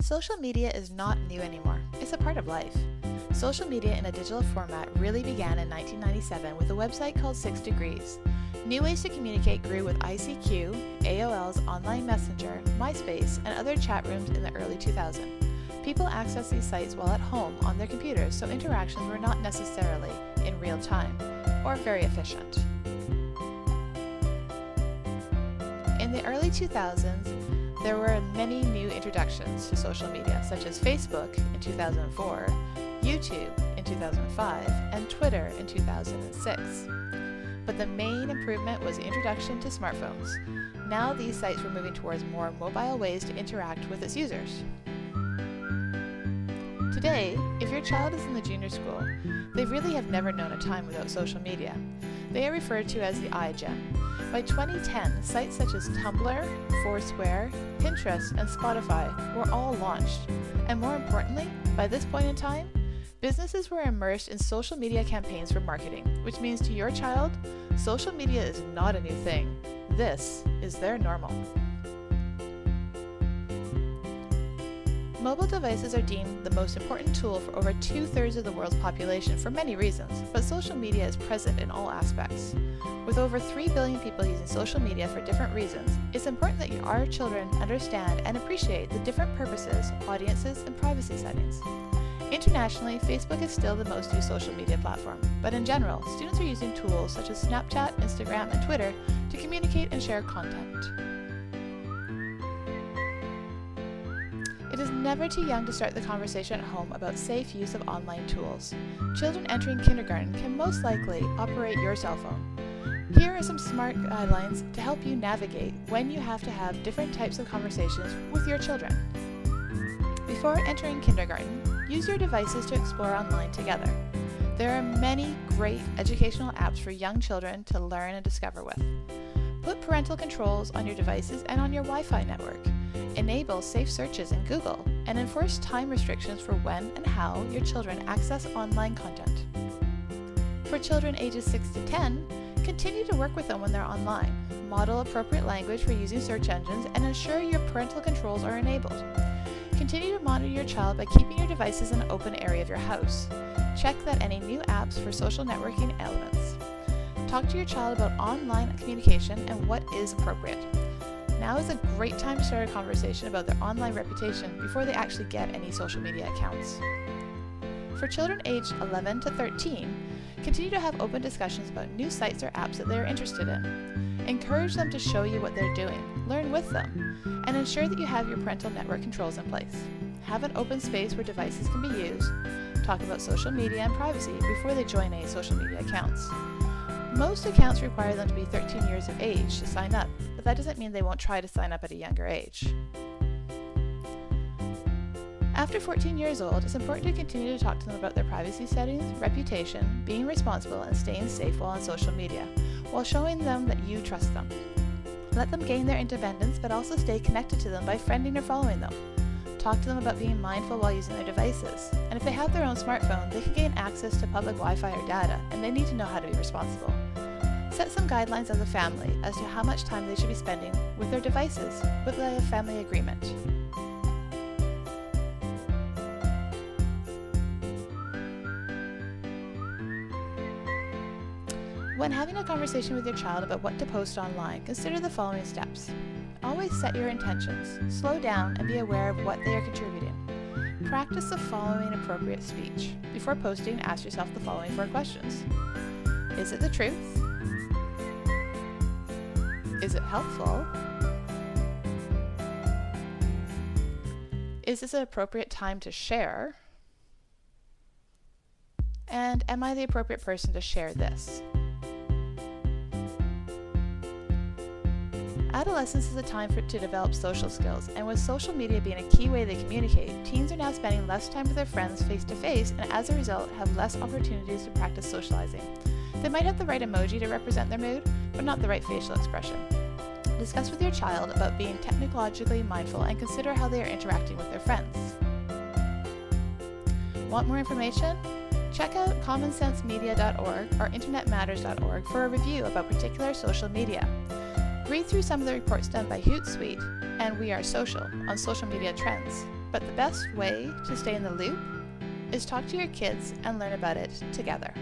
Social media is not new anymore. It's a part of life. Social media in a digital format really began in 1997 with a website called 6 Degrees. New ways to communicate grew with ICQ, AOL's online messenger, MySpace, and other chat rooms in the early 2000s. People accessed these sites while at home on their computers, so interactions were not necessarily in real time or very efficient. In the early 2000s, there were many new introductions to social media, such as Facebook in 2004, YouTube in 2005, and Twitter in 2006. But the main improvement was the introduction to smartphones. Now these sites were moving towards more mobile ways to interact with its users. Today, if your child is in the junior school, they really have never known a time without social media. They are referred to as the iGen. By 2010, sites such as Tumblr, Foursquare, Pinterest, and Spotify were all launched. And more importantly, by this point in time, businesses were immersed in social media campaigns for marketing, which means to your child, social media is not a new thing. This is their normal. Mobile devices are deemed the most important tool for over 2/3 of the world's population for many reasons, but social media is present in all aspects. With over 3 billion people using social media for different reasons, it's important that our children understand and appreciate the different purposes, audiences, and privacy settings. Internationally, Facebook is still the most used social media platform, but in general, students are using tools such as Snapchat, Instagram, and Twitter to communicate and share content. It is never too young to start the conversation at home about safe use of online tools. Children entering kindergarten can most likely operate your cell phone. Here are some smart guidelines to help you navigate when you have to have different types of conversations with your children. Before entering kindergarten, use your devices to explore online together. There are many great educational apps for young children to learn and discover with. Put parental controls on your devices and on your Wi-Fi network. Enable safe searches in Google, and enforce time restrictions for when and how your children access online content. For children ages 6 to 10, continue to work with them when they're online. Model appropriate language for using search engines and ensure your parental controls are enabled. Continue to monitor your child by keeping your devices in an open area of your house. Check that any new apps for social networking elements. Talk to your child about online communication and what is appropriate. Now is a great time to start a conversation about their online reputation before they actually get any social media accounts. For children aged 11 to 13, continue to have open discussions about new sites or apps that they are interested in. Encourage them to show you what they're doing, learn with them, and ensure that you have your parental network controls in place. Have an open space where devices can be used. Talk about social media and privacy before they join any social media accounts. Most accounts require them to be 13 years of age to sign up, but that doesn't mean they won't try to sign up at a younger age. After 14 years old, it's important to continue to talk to them about their privacy settings, reputation, being responsible, and staying safe while on social media, while showing them that you trust them. Let them gain their independence, but also stay connected to them by friending or following them. Talk to them about being mindful while using their devices, and if they have their own smartphone, they can gain access to public Wi-Fi or data, and they need to know how to be responsible. Set some guidelines as a family as to how much time they should be spending with their devices, with a family agreement. When having a conversation with your child about what to post online, consider the following steps. Always set your intentions, slow down, and be aware of what they are contributing. Practice the following appropriate speech. Before posting, ask yourself the following 4 questions. Is it the truth? Is it helpful? Is this an appropriate time to share? And am I the appropriate person to share this? Adolescence is a time to develop social skills, and with social media being a key way they communicate, teens are now spending less time with their friends face-to-face and as a result have less opportunities to practice socializing. They might have the right emoji to represent their mood, but not the right facial expression. Discuss with your child about being technologically mindful and consider how they are interacting with their friends. Want more information? Check out commonsensemedia.org or internetmatters.org for a review about particular social media. Read through some of the reports done by Hootsuite, and we are social on social media trends. But the best way to stay in the loop is talk to your kids and learn about it together.